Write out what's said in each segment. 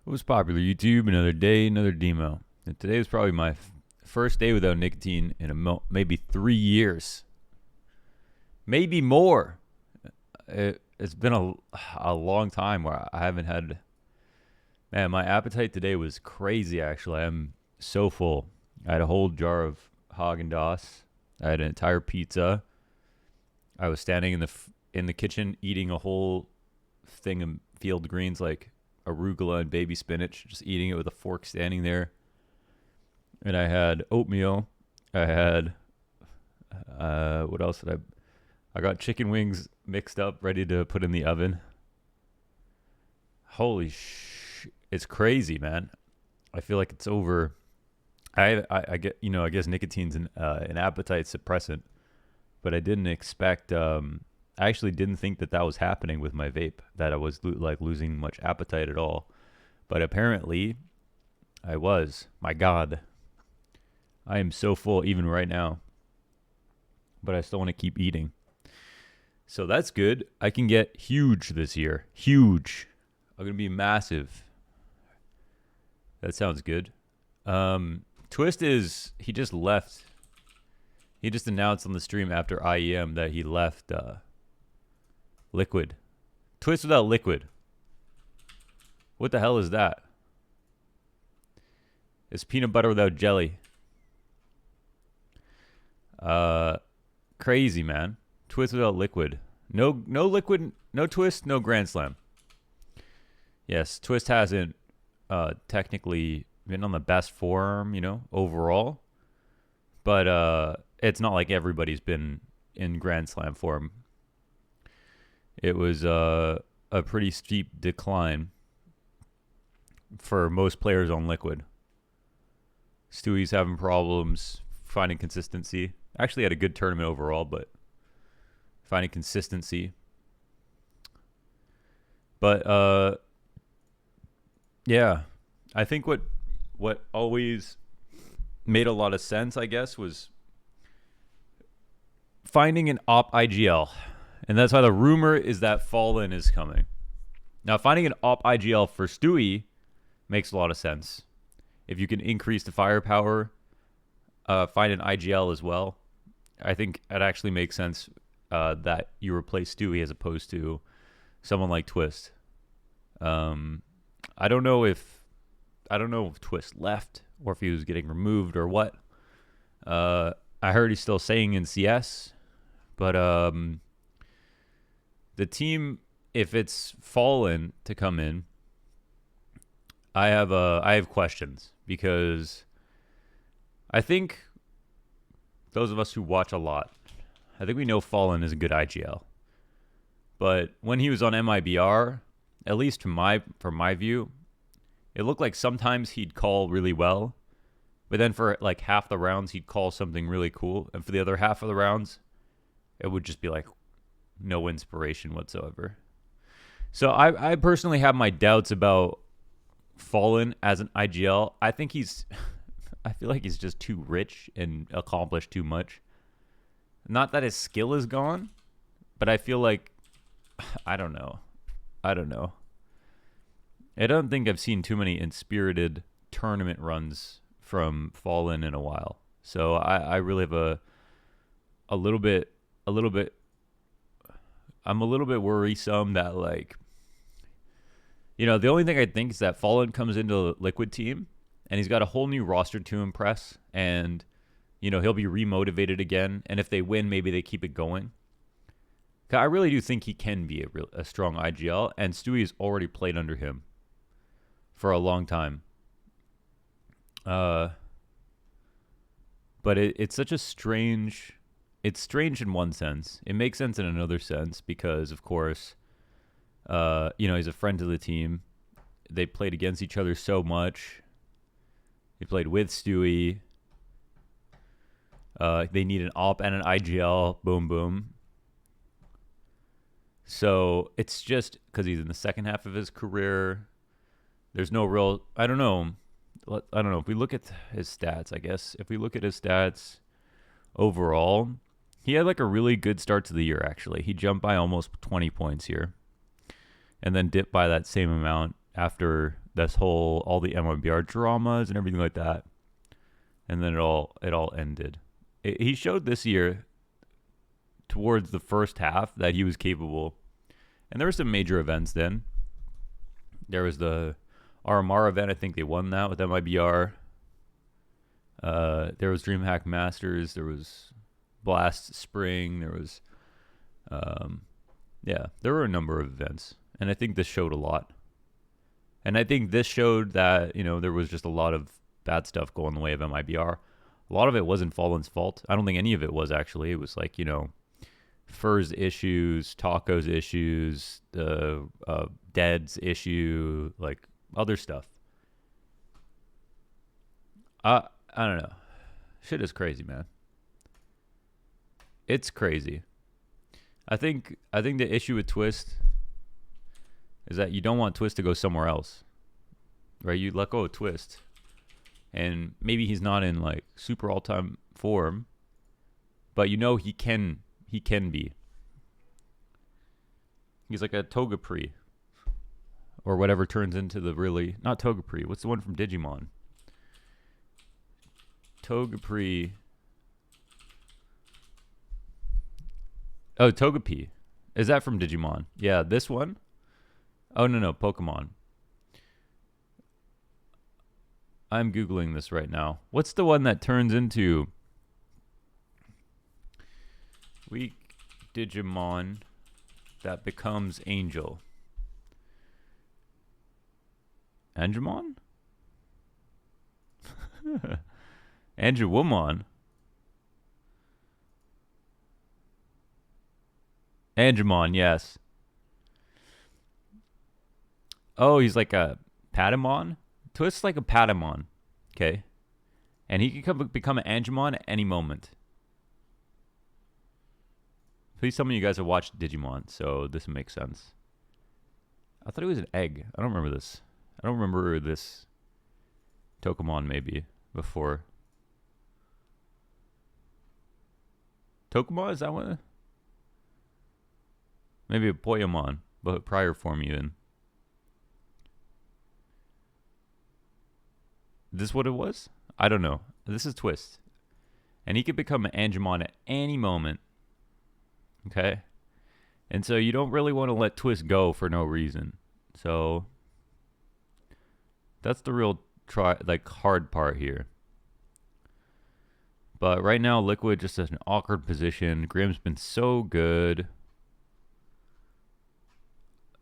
What was popular? YouTube, another day, another demo. And today was probably my first day without nicotine in maybe 3 years. Maybe more. It's been a long time where I haven't had. Man, my appetite today was crazy, actually. I'm so full. I had a whole jar of Haagen-Dazs. I had an entire pizza. I was standing in the kitchen eating a whole thing of field greens like arugula and baby spinach, just eating it with a fork standing there. And I had oatmeal. I had what else did I got chicken wings mixed up, ready to put in the oven. Holy it's crazy, man. I feel like it's over. I get, I guess nicotine's an appetite suppressant, but I didn't expect. I actually didn't think that was happening with my vape, that I was losing much appetite at all. But apparently, I was. My God, I am so full even right now. But I still want to keep eating. So that's good. I can get huge this year. Huge. I'm going to be massive. That sounds good. Twistzz he just left. He just announced on the stream after IEM that he left Liquid. Twistzz without Liquid. What the hell is that? It's peanut butter without jelly. Crazy, man. Twistzz without Liquid. No Liquid, no Twistzz, no Grand Slam. Yes, Twistzz hasn't technically been on the best form, overall. But it's not like everybody's been in Grand Slam form. It was a pretty steep decline for most players on Liquid. Stewie's having problems finding consistency. Actually had a good tournament overall, but finding consistency. But yeah, I think what always made a lot of sense, I guess, was finding an op IGL. And that's why the rumor is that Fallen is coming. Now, finding an op IGL for Stewie makes a lot of sense. If you can increase the firepower, find an IGL as well. I think it actually makes sense that you replace Stewie as opposed to someone like Twistzz. I don't know if Twistzz left or if he was getting removed or what. I heard he's still staying in CS, but the team, if it's Fallen to come in, I have questions, because I think those of us who watch a lot, I think we know Fallen is a good IGL. But when he was on MIBR, at least from my view, it looked like sometimes he'd call really well, but then for like half the rounds he'd call something really cool, and for the other half of the rounds it would just be like no inspiration whatsoever. So I personally have my doubts about Fallen as an IGL. I feel like he's just too rich and accomplished too much. Not that his skill is gone, but I feel like I don't know. I don't think I've seen too many inspirited tournament runs from Fallen in a while. So I really have a little bit I'm a little bit worrisome that, like, the only thing I think is that Fallen comes into the Liquid team and he's got a whole new roster to impress, and he'll be remotivated again, and if they win, maybe they keep it going. I really do think he can be a strong IGL, and Stewie's already played under him for a long time. But it's such a strange... It's strange in one sense. It makes sense in another sense because, of course, he's a friend to the team. They played against each other so much. He played with Stewie. They need an op and an IGL. Boom, boom. So it's just because he's in the second half of his career. There's no real... I don't know. If we look at his stats, I guess. If we look at his stats overall, he had like a really good start to the year, actually. He jumped by almost 20 points here and then dipped by that same amount after all the MIBR dramas and everything like that. And then it all ended. He showed this year towards the first half that he was capable. And there were some major events then. There was the RMR event. I think they won that with MIBR. There was DreamHack Masters. There was Blast Spring. There was, there were a number of events. And I think this showed a lot. And I think this showed that, there was just a lot of bad stuff going the way of MIBR. A lot of it wasn't Fallen's fault. I don't think any of it was, actually. It was like, Fur's issues, Taco's issues, the Dead's issue, like other stuff. I don't know. Shit is crazy, man. It's crazy. I think the issue with Twistzz is that you don't want Twistzz to go somewhere else, right? You let go of Twistzz, and maybe he's not in like super all-time form, but he can be. He's like a Togepi, or whatever turns into the really, not Togepi. What's the one from Digimon? Togepi. Oh, Togepi. Is that from Digimon? Yeah, this one? Oh, no, Pokemon. I'm Googling this right now. What's the one that turns into weak Digimon that becomes Angel? Angemon? Angelwoman? Angemon, yes. Oh, he's like a Patamon? Twistzz like a Patamon. Okay. And he can become an Angemon at any moment. Please tell me you guys have watched Digimon, so this makes sense. I thought it was an egg. I don't remember this. I don't remember this Tokamon maybe before. Tokamon, is that one? Maybe a Poyamon, but prior form even. Is this what it was? I don't know. This is Twistzz. And he could become an Angemon at any moment. Okay? And so you don't really want to let Twistzz go for no reason. So that's the real hard part here. But right now, Liquid just has an awkward position. Grim's been so good.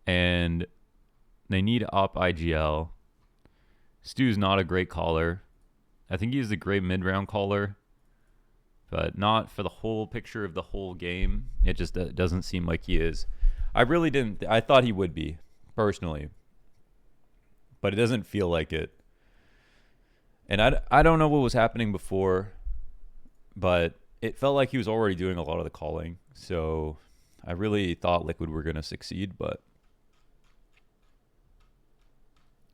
And they need up IGL. Stu's not a great caller. I think he's a great mid-round caller, but not for the whole picture of the whole game. It just doesn't seem like he is. I really didn't. I thought he would be, personally, but it doesn't feel like it. And I don't know what was happening before, but it felt like he was already doing a lot of the calling. So I really thought Liquid were going to succeed, but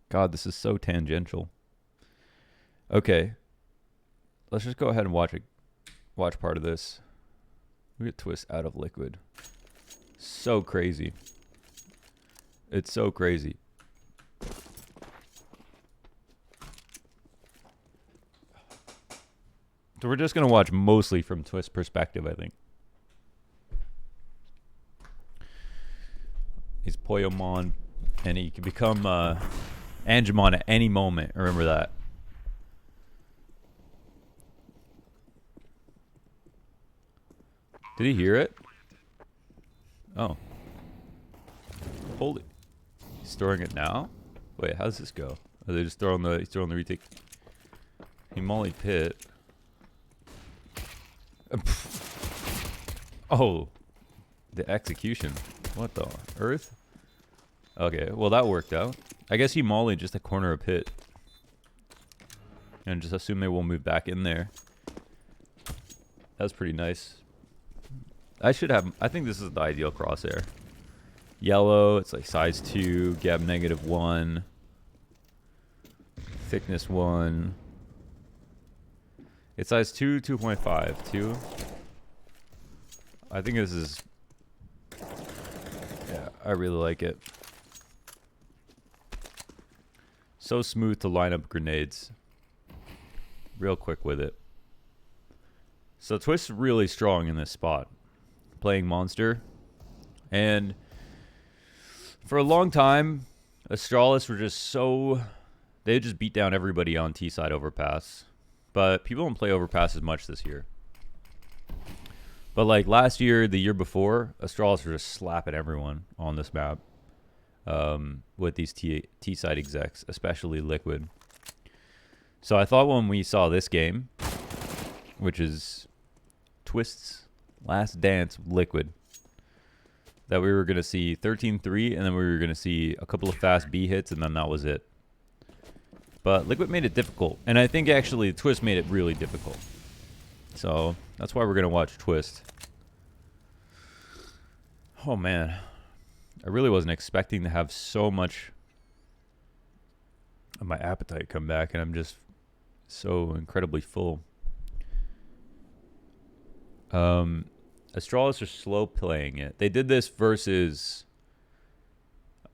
God, this is so tangential. Okay. Let's just go ahead and watch part of this. We get Twistzz out of Liquid. So crazy. It's so crazy. So we're just going to watch mostly from Twistzz perspective, I think. He's Poyamon, and he can become Angemon at any moment. Remember that. Did he hear it? Oh. Holy. He's throwing it now? Wait, how does this go? Are they just throwing he's throwing the retake? He molly pit. Oh. The execution. What the earth? Okay, well that worked out. I guess he mollied just a corner of pit. And just assume they will move back in there. That's pretty nice. I think this is the ideal crosshair. Yellow, it's like size 2, gap -1, thickness 1. It's size 2, 2.5, 2. I think this is, yeah, I really like it. So smooth to line up grenades. Real quick with it. So Twistzz is really strong in this spot. Playing monster. And for a long time, Astralis were just so... They just beat down everybody on T-side overpass. But people don't play overpass as much this year. But like last year, the year before, Astralis were just slapping everyone on this map. With these T-side execs, especially Liquid. So I thought when we saw this game, which is Twistzz Last Dance with Liquid, that we were going to see 13-3, and then we were going to see a couple of fast B hits, and then that was it. But Liquid made it difficult, and I think actually Twistzz made it really difficult. So that's why we're going to watch Twistzz. Oh man, I really wasn't expecting to have so much of my appetite come back, and I'm just so incredibly full. Astralis are slow playing it. They did this versus...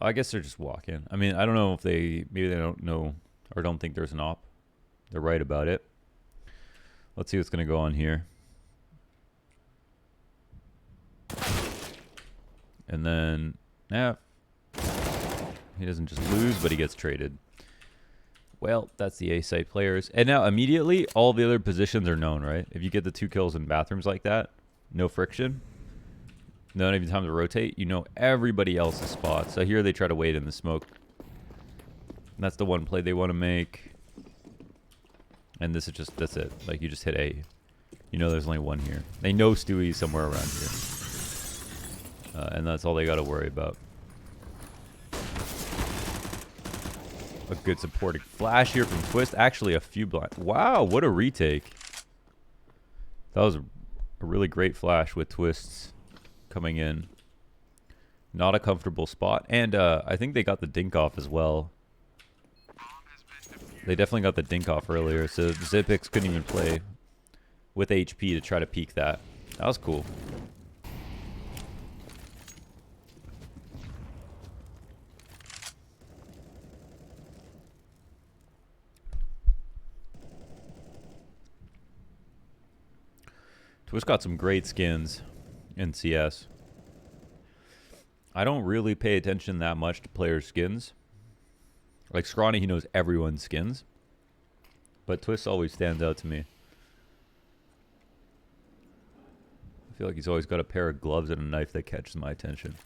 I guess they're just walking. I mean, I don't know if they... Maybe they don't know or don't think there's an op. They're right about it. Let's see what's going to go on here. And then... Yeah. He doesn't just lose, but he gets traded. Well, that's the A-site players. And now immediately, all the other positions are known, right? If you get the 2 kills in bathrooms like that, no friction, not even time to rotate, you know everybody else's spot. So here they try to wait in the smoke. And that's the one play they want to make. And this is just, that's it. Like, you just hit A. You know there's only one here. They know Stewie's somewhere around here. And that's all they got to worry about. A good supporting flash here from Twistzz. Actually, a few blind. Wow, what a retake. That was a really great flash with Twistzz coming in. Not a comfortable spot. And I think they got the dink off as well. They definitely got the dink off earlier. So Zipix couldn't even play with HP to try to peek that. That was cool. Twistzz got some great skins in CS. I don't really pay attention that much to player skins. Like Scrawny, he knows everyone's skins. But Twistzz always stands out to me. I feel like he's always got a pair of gloves and a knife that catches my attention.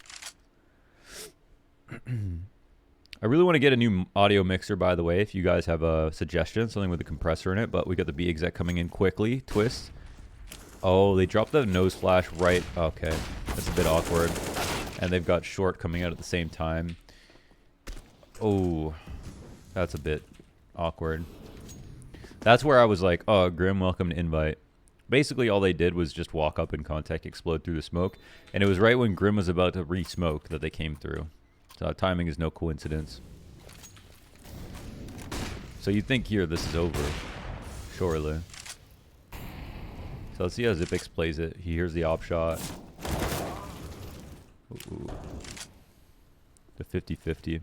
I really want to get a new audio mixer, by the way, if you guys have a suggestion, something with a compressor in it. But we got the B exec coming in quickly. Twistzz. Oh, they dropped the nose flash right. Okay, that's a bit awkward. And they've got short coming out at the same time. Oh, that's a bit awkward. That's where I was like, oh, Grim, welcome to invite. Basically, all they did was just walk up and contact explode through the smoke. And it was right when Grim was about to re-smoke that they came through. So timing is no coincidence. So you'd think here this is over. Surely. So let's see how Zipix plays it. He hears the op shot. Ooh. The 50-50.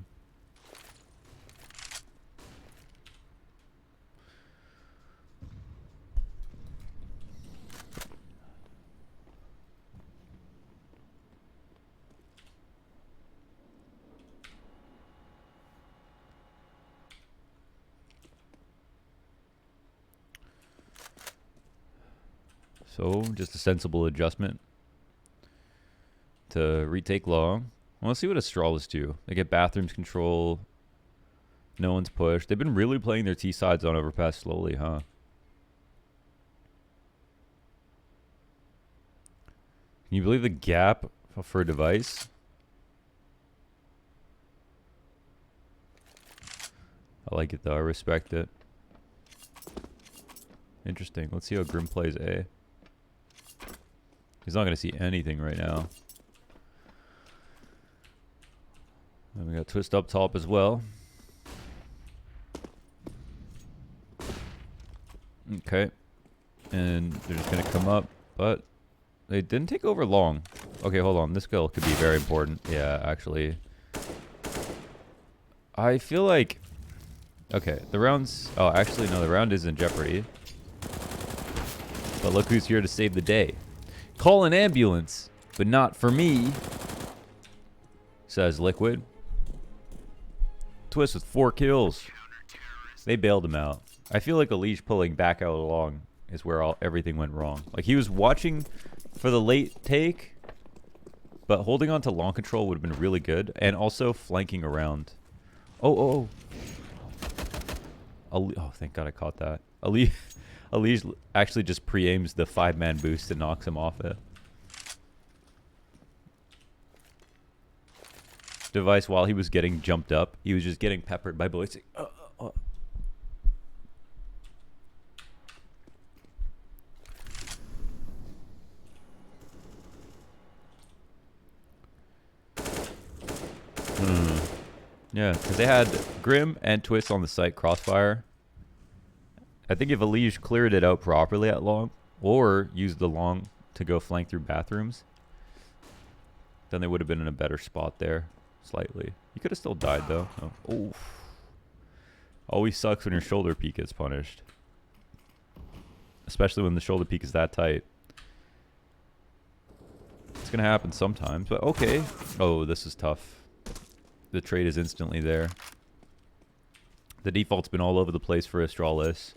So, just a sensible adjustment to retake long. Well, let's see what Astralis do. They get bathrooms control. No one's pushed. They've been really playing their T-sides on overpass slowly, huh? Can you believe the gap for a device? I like it though. I respect it. Interesting. Let's see how Grim plays A. He's not going to see anything right now. And we got Twistzz up top as well. Okay. And they're just going to come up. But they didn't take over long. Okay, hold on. This kill could be very important. Yeah, actually. I feel like Okay, the round's... Oh, actually, no, the round is in jeopardy. But look who's here to save the day. Call an ambulance, but not for me, says Liquid. Twistzz with 4 kills. They bailed him out. I feel like Alish pulling back out along is where everything went wrong. Like, he was watching for the late take, but holding on to long control would have been really good. And also flanking around. Oh, thank God I caught that. Alish actually just pre-aims the 5-man boost and knocks him off it. Device, while he was getting jumped up, he was just getting peppered by bullets. Yeah, because they had Grim and Twistzz on the site crossfire. I think if Alish cleared it out properly at long, or used the long to go flank through bathrooms, then they would have been in a better spot there, slightly. You could have still died, though. Oh. Always sucks when your shoulder peak gets punished. Especially when the shoulder peak is that tight. It's going to happen sometimes, but okay. Oh, this is tough. The trade is instantly there. The default's been all over the place for Astralis.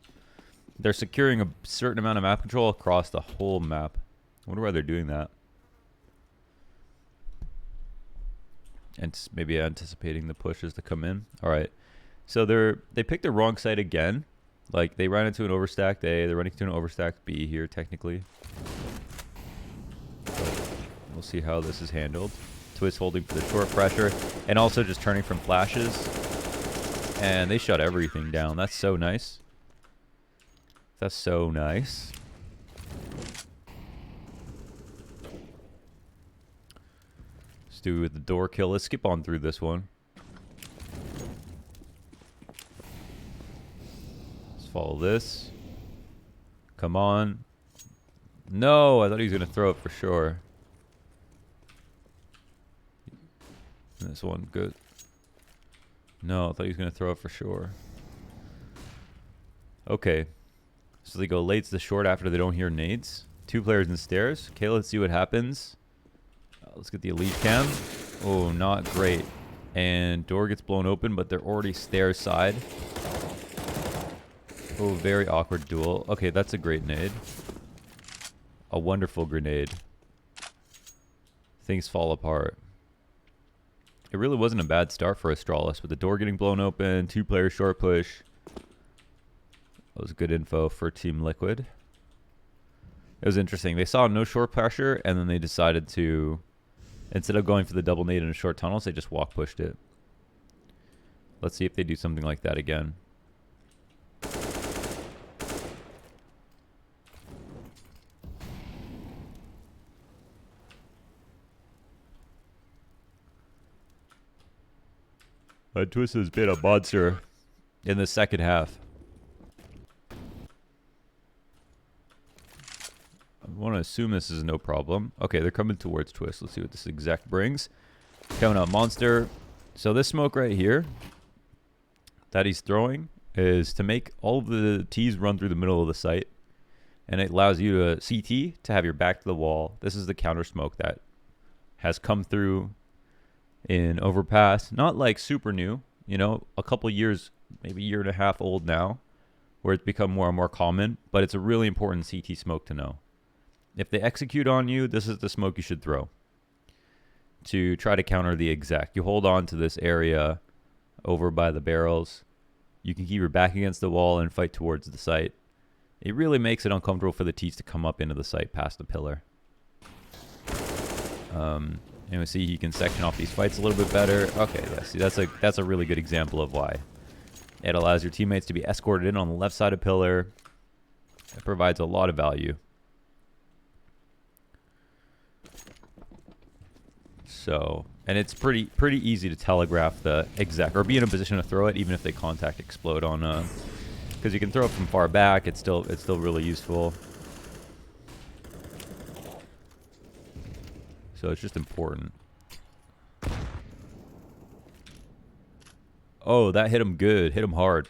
They're securing a certain amount of map control across the whole map. I wonder why they're doing that. And maybe anticipating the pushes to come in. All right. So they picked the wrong side again. Like, they ran into an overstacked A. They're running into an overstacked B here, technically. But we'll see how this is handled. Twistzz holding for the short pressure. And also just turning from flashes. And they shut everything down. That's so nice. That's so nice. Let's do with the door kill. Let's skip on through this one. Let's follow this. Come on. No, I thought he was going to throw it for sure. This one, good. No, I thought he was going to throw it for sure. Okay. So they go late to the short after they don't hear nades. 2 players in stairs. Okay, let's see what happens. Let's get the elite cam. Oh, not great. And door gets blown open, but they're already stairs side. Oh, very awkward duel. Okay, that's a great nade. A wonderful grenade. Things fall apart. It really wasn't a bad start for Astralis, with the door getting blown open, 2 player short push. That was good info for Team Liquid. It was interesting. They saw no short pressure, and then they decided to, instead of going for the double nade in a short tunnels, they just walk pushed it. Let's see if they do something like that again. Twistzz has been a monster in the second half. I want to assume this is no problem. Okay, they're coming towards Twistzz. Let's see what this exec brings. Coming up, monster. So this smoke right here that he's throwing is to make all of the T's run through the middle of the site. And it allows you to CT to have your back to the wall. This is the counter smoke that has come through in Overpass. Not like super new, you know, a couple years, maybe a year and a half old now, where it's become more and more common, but it's a really important CT smoke to know. If they execute on you, this is the smoke you should throw to try to counter the exec. You hold on to this area over by the barrels. You can keep your back against the wall and fight towards the site. It really makes it uncomfortable for the T's to come up into the site past the pillar. And we see he can section off these fights a little bit better. Okay, let's see. That's a really good example of why. It allows your teammates to be escorted in on the left side of pillar. It provides a lot of value. So, and it's pretty easy to telegraph the exec or be in a position to throw it, even if they contact explode on because you can throw it from far back. It's still really useful. So it's just important. Oh, that hit him good. Hit him hard.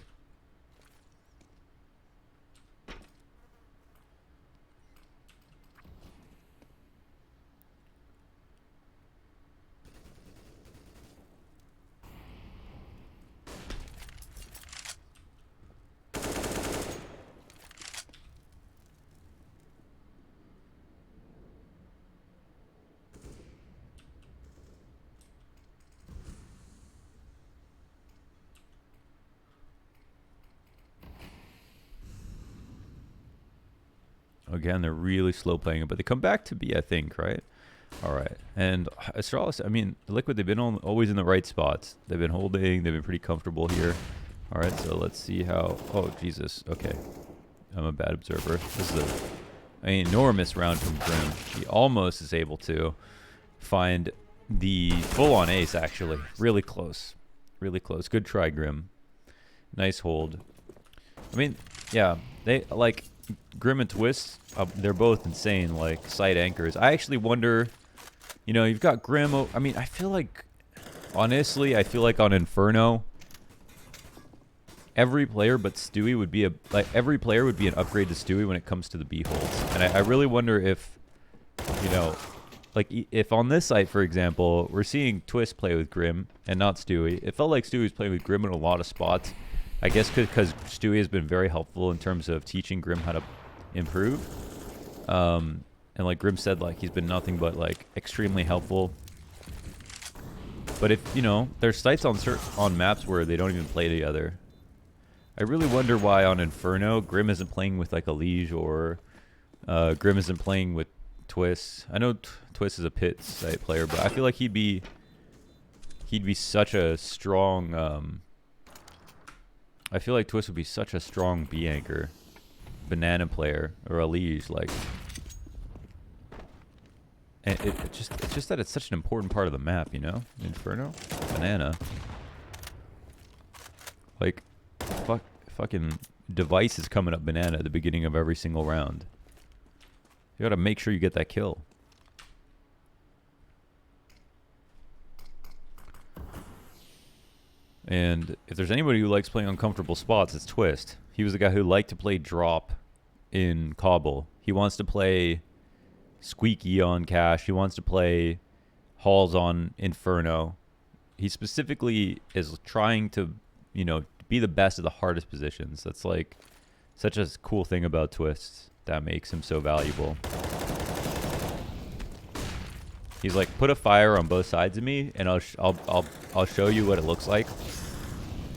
Again, they're really slow playing it, but they come back to B, I think, right? All right. And Astralis, I mean, Liquid, they've been always in the right spots. They've been holding. They've been pretty comfortable here. All right, so let's see how... Oh, Jesus. Okay. I'm a bad observer. This is an enormous round from Grim. He almost is able to find the full-on ace, actually. Really close. Really close. Good try, Grim. Nice hold. I mean, yeah, they like Grim and Twistzz. They're both insane, like side anchors. I actually wonder, you know, you've got Grim. I mean, I feel like, honestly, I feel like on Inferno, every player but Stewie would be every player would be an upgrade to Stewie when it comes to the B holds. And I really wonder if, you know, like if on this site, for example, we're seeing Twistzz play with Grim and not Stewie. It felt like Stewie was playing with Grim in a lot of spots. I guess because Stewie has been very helpful in terms of teaching Grim how to improve. And like Grim said, like he's been nothing but like extremely helpful. But if, you know, there's sites on maps where they don't even play together. I really wonder why on Inferno Grim isn't playing with like a Liege, or Grim isn't playing with Twistzz. I know Twistzz is a pit site player, but I feel like he'd be such a strong I feel like Twistzz would be such a strong B anchor, banana player, or a Liege, like. And it's just that it's such an important part of the map, you know? Inferno, banana. Like, fucking device is coming up banana at the beginning of every single round. You gotta make sure you get that kill. And if there's anybody who likes playing uncomfortable spots, it's Twistzz. He was the guy who liked to play drop in Cobble. He wants to play Squeaky on Cash. He wants to play Halls on Inferno. He specifically is trying to, you know, be the best of the hardest positions. That's like such a cool thing about Twistzz that makes him so valuable. He's like, put a fire on both sides of me, and I'll show you what it looks like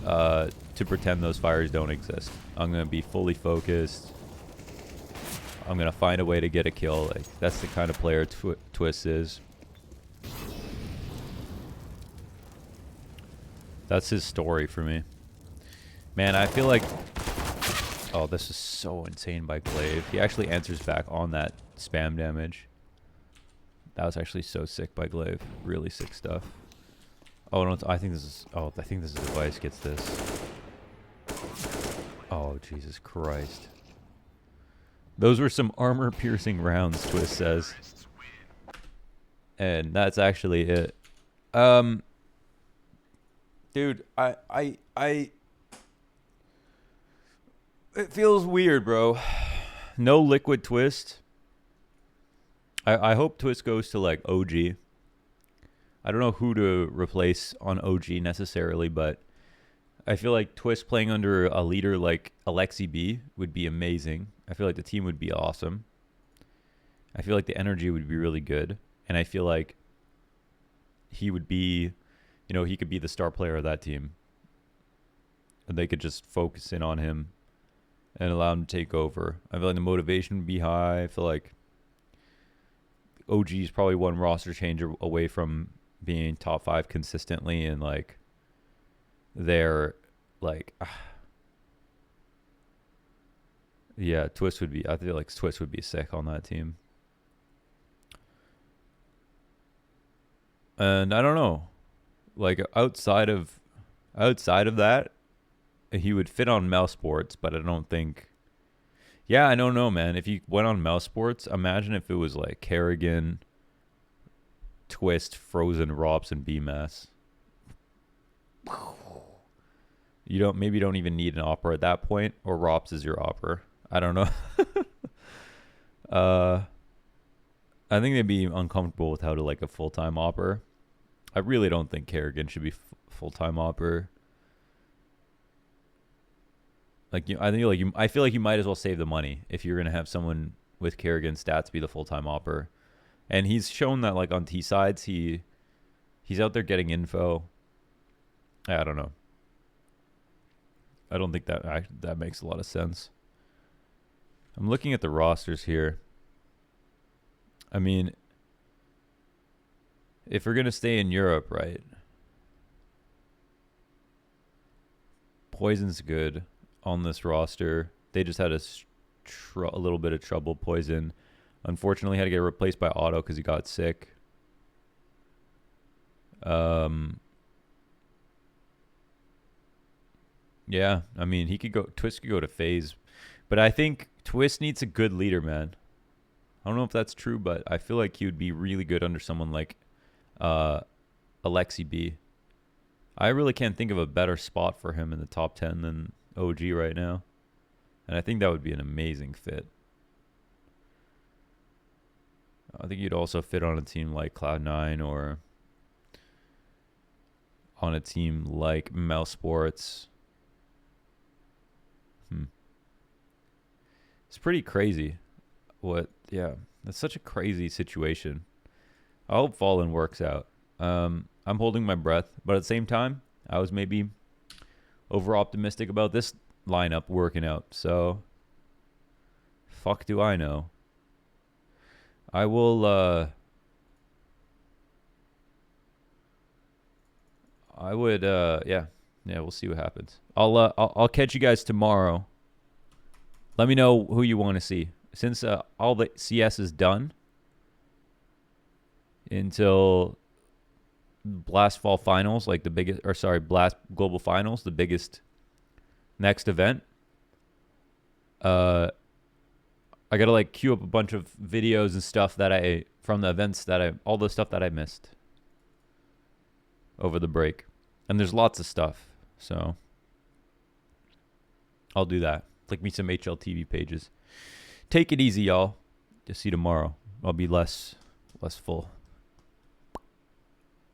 to pretend those fires don't exist. I'm gonna be fully focused. I'm gonna find a way to get a kill. Like that's the kind of player Twistzz is. That's his story for me. Man, I feel like... Oh, this is so insane by Glaive. He actually answers back on that spam damage. That was actually so sick by Glaive. Really sick stuff. Oh no, I think this is... Oh, I think this device gets this. Oh, Jesus Christ. Those were some armor-piercing rounds, Twistzz says. And that's actually it. Dude, it feels weird, bro. No Liquid Twistzz. I hope Twistzz goes to like OG. I don't know who to replace on OG necessarily, but I feel like Twistzz playing under a leader like Alexi B would be amazing. I feel like the team would be awesome. I feel like the energy would be really good. And I feel like he would be, you know, he could be the star player of that team. And they could just focus in on him and allow him to take over. I feel like the motivation would be high. I feel like OG is probably one roster change away from being top 5 consistently, and like they're like yeah, Twistzz would be, I feel like Twistzz would be sick on that team. And I don't know, like outside of that, he would fit on Mouse Sports, but I don't think. Yeah, I don't know, man. If you went on Mouse Sports, imagine if it was like Kerrigan, Twistzz, Frozen, Rops, and BMass. You maybe don't even need an opera at that point, or Rops is your opera. I don't know. I think they'd be uncomfortable with how to like a full-time opera. I really don't think Kerrigan should be full-time opera. Like I feel like you might as well save the money if you're gonna have someone with Kerrigan stats be the full-time opper. And he's shown that like on T sides he's out there getting info. I don't know. I don't think that makes a lot of sense. I'm looking at the rosters here. I mean, if we're going to stay in Europe, right? Poison's good on this roster. They just had a little bit of trouble. Poison, unfortunately, had to get replaced by Otto because he got sick. Yeah, I mean, he could go. Twistzz could go to FaZe, but I think Twistzz needs a good leader, man. I don't know if that's true, but I feel like he would be really good under someone like Alexi B. I really can't think of a better spot for him in the top 10 than OG right now. And I think that would be an amazing fit. I think you'd also fit on a team like Cloud9 or on a team like Mouse Sports. It's pretty crazy. Yeah, that's such a crazy situation. I hope Fallen works out. I'm holding my breath, but at the same time, I was maybe over optimistic about this lineup working out. So, fuck do I know. I will. I would. Yeah. We'll see what happens. I'll catch you guys tomorrow. Let me know who you want to see. Since all the CS is done until Blast Fall Finals, like the biggest, or sorry, Blast Global Finals, the biggest next event. I gotta like queue up a bunch of videos and stuff that from the events all the stuff that I missed over the break, and there's lots of stuff, so I'll do that. Click me some HLTV pages. Take it easy, y'all. Just see you tomorrow. I'll be less full.